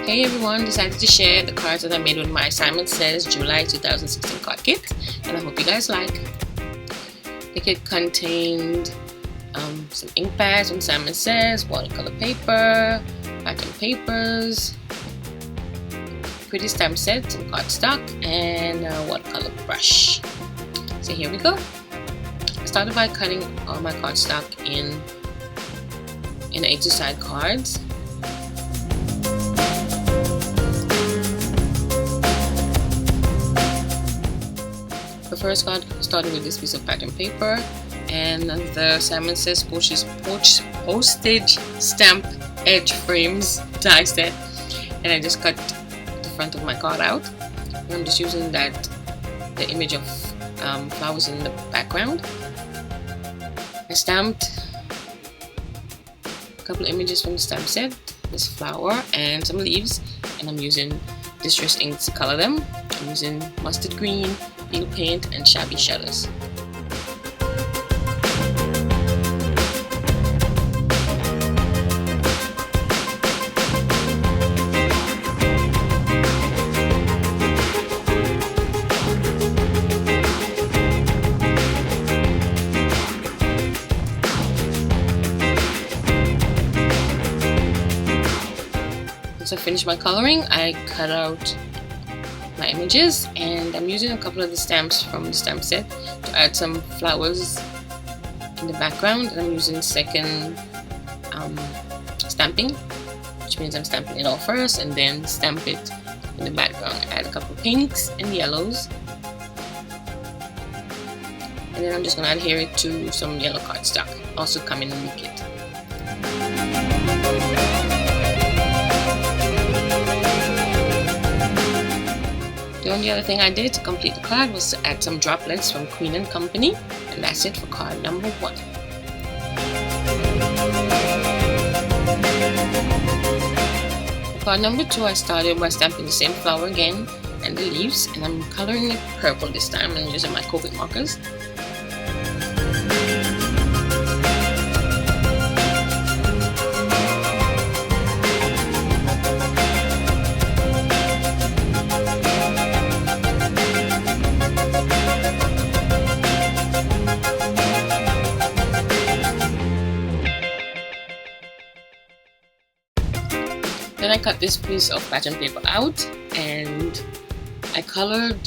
Hey everyone, decided to share the cards that I made with my SSS July 2016 card kit, and I hope you guys like. The kit contained some ink pads from SSS, watercolor paper, pattern papers, pretty stamp set, some cardstock, and a watercolor brush. So here we go. I started by cutting all my cardstock in A2 side cards. The first card started with this piece of pattern paper and the SSS postage stamp edge frames die set, and I just cut the front of my card out, and I'm just using the image of flowers in the background. I stamped a couple of images from the stamp set, this flower and some leaves, and I'm using distress ink to color them. I'm using mustard green, peel paint, and shabby shutters. Once I finished my coloring, I cut out my images, and I'm using a couple of the stamps from the stamp set to add some flowers in the background, and I'm using second stamping, which means I'm stamping it all first and then stamp it in the background. I add a couple of pinks and yellows, and then I'm just going to adhere it to some yellow cardstock, also coming in the kit. The only other thing I did to complete the card was to add some droplets from Queen & Company, and that's it for card number 1. For card number 2, I started by stamping the same flower again and the leaves, and I'm coloring it purple this time and using my Copic markers. Then I cut this piece of pattern paper out and I colored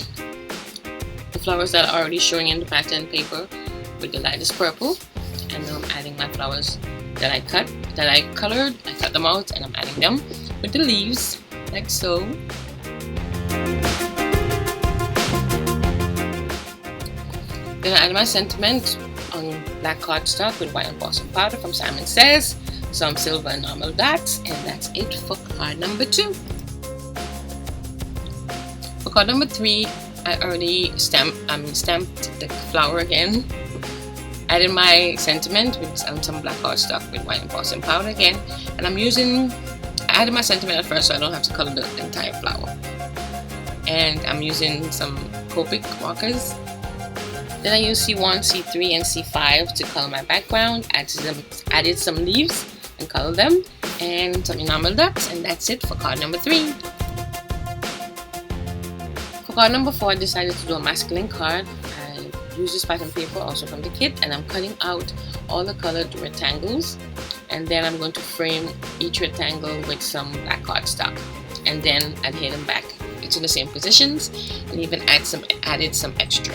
the flowers that are already showing in the pattern paper with the lightest purple, and now I'm adding my flowers that I colored. I cut them out and I'm adding them with the leaves like so. Then I add my sentiment on black cardstock with white embossing powder from Simon Says, some silver enamel dots, and that's it for card number 2. For card number 3, I already stamped the flower again. Added my sentiment with some black cardstock with white embossing powder again, and I added my sentiment at first so I don't have to color the entire flower. And I'm using some Copic markers. Then I used C1, C3, and C5 to color my background. Added some leaves and color them, and some enamel dots, and that's it for card number 3. For card number 4, I decided to do a masculine card. I used this pattern paper also from the kit, and I'm cutting out all the colored rectangles, and then I'm going to frame each rectangle with some black cardstock and then adhere them back into the same positions, and even added some extra.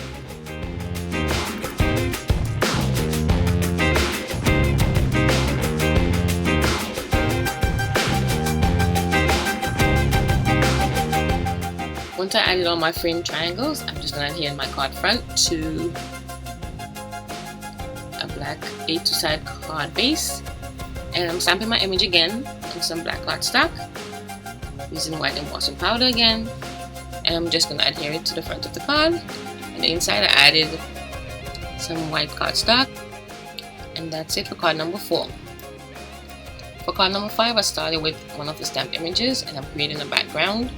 Once I added all my frame triangles, I'm just going to adhere my card front to a black A2 side card base, and I'm stamping my image again on some black cardstock using white embossing powder again, and I'm just going to adhere it to the front of the card. And the inside I added some white cardstock, and that's it for card number 4. For card number 5, I started with one of the stamped images, and I'm creating a background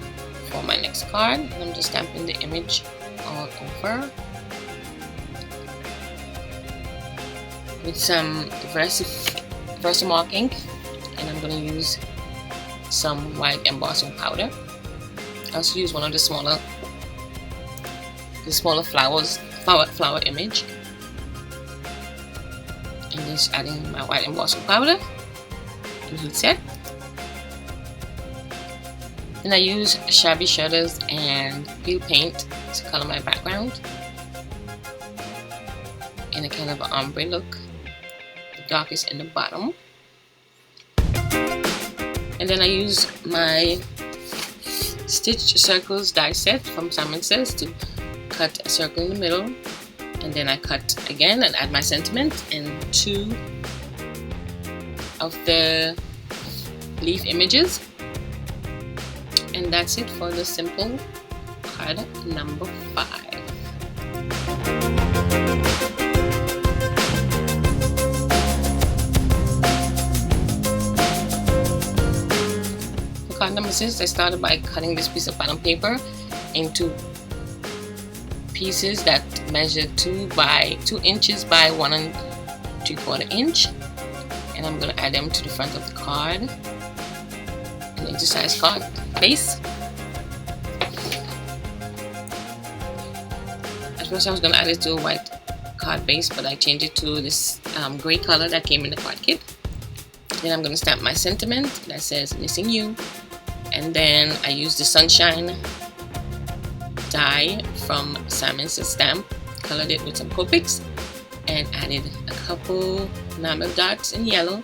for my next card, and I'm just stamping the image all over with some Versamark ink, and I'm going to use some white embossing powder. I also use one of the smaller flower image, and just adding my white embossing powder and heat set. Then I use shabby shutters and peel paint to color my background in a kind of an ombre look. The darkest in the bottom. And then I use my Stitch Circles die set from Simon Says to cut a circle in the middle, and then I cut again and add my sentiment in 2 of the leaf images. And that's it for the simple card number 5. For card number 6, I started by cutting this piece of pattern paper into pieces that measure 2 inches by 1 3/4 inch, and I'm going to add them to the front of the card. An inch-size card base. At first I was going to add it to a white card base, but I changed it to this gray color that came in the card kit. Then I'm going to stamp my sentiment that says missing you, and then I use the sunshine die from Simon Says stamp, colored it with some Copics, and added a couple enamel dots in yellow,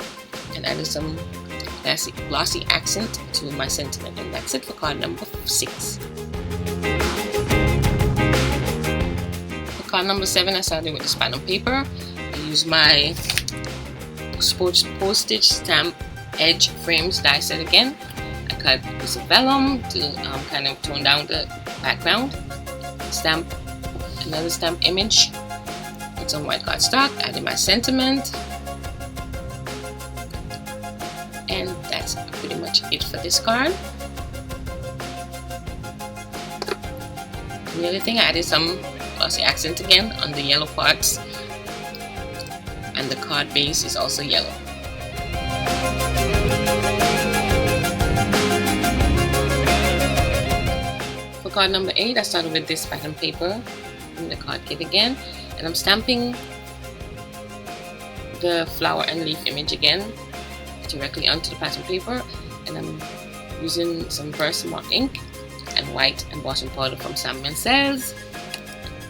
and added some glossy accent to my sentiment. And that's it for card number 6. For card number 7, I started with this pattern paper. I used my sports postage stamp edge frames die set again. I cut a piece of vellum to kind of tone down the background. Stamp another stamp image with some white cardstock. Added my sentiment. And that's pretty much it for this card. The other thing, I added some glossy accent again on the yellow parts, and the card base is also yellow. For card number 8, I started with this pattern paper in the card kit again, and I'm stamping the flower and leaf image again directly onto the pattern paper, and I'm using some Versamark ink and white embossing powder from Simon Says.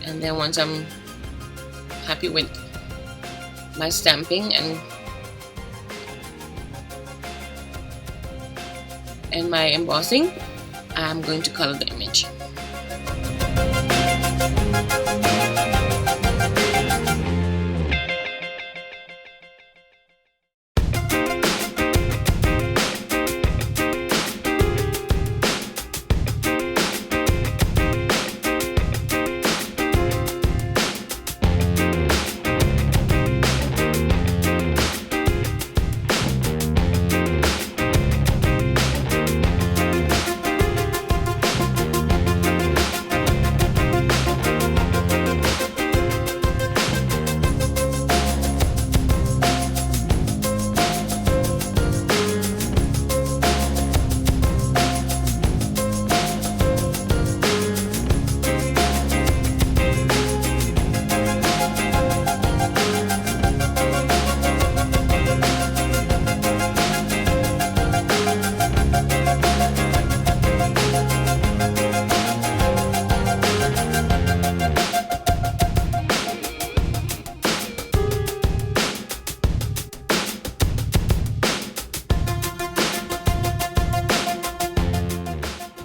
And then once I'm happy with my stamping and my embossing, I'm going to color the image.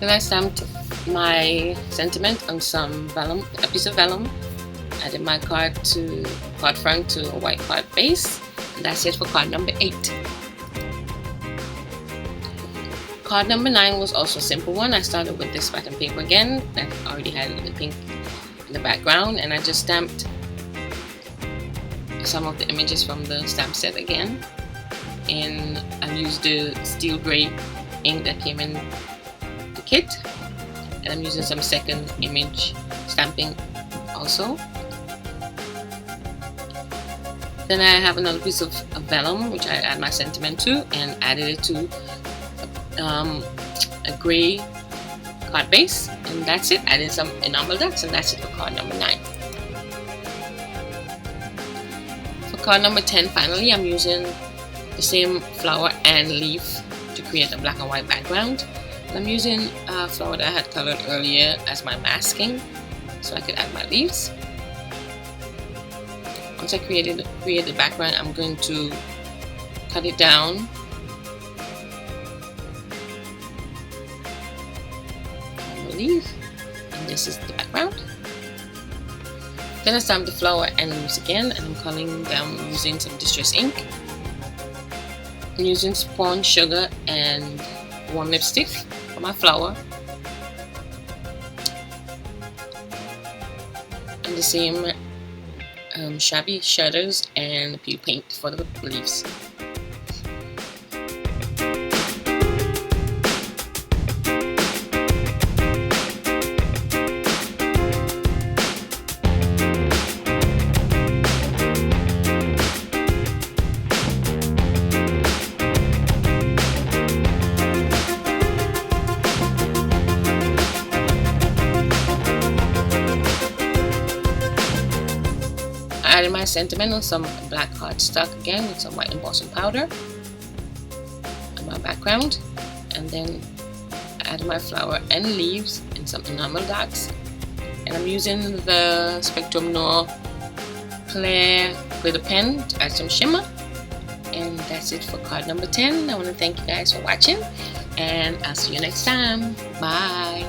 Then I stamped my sentiment on some vellum, a piece of vellum. Added my card front to a white card base. And that's it for card number 8. Card number 9 was also a simple one. I started with this pattern paper again that already had the pink in the background, and I just stamped some of the images from the stamp set again. And I used the steel gray ink that came in the kit, and I'm using some second image stamping also. Then I have another piece of vellum which I add my sentiment to, and added it to a gray card base, and that's it. Added some enamel dots, and that's it for card number 9. For card number 10, finally, I'm using the same flower and leaf to create a black and white background. And I'm using a flower that I had colored earlier as my masking, so I could add my leaves. Once I create the background, I'm going to cut it down. Leaf, and this is the background. Then I stamp the flower and leaves again, and I'm coloring them using some distress ink. I'm using sponge sugar and warm lipstick for my flower, and the same shabby shadows and peel paint for the leaves. I added my sentiment on some black cardstock again with some white embossing powder on my background, and then I added my flower and leaves and some enamel dots, and I'm using the Spectrum Noir Clear glitter pen to add some shimmer. And that's it for card number 10. I want to thank you guys for watching, and I'll see you next time. Bye.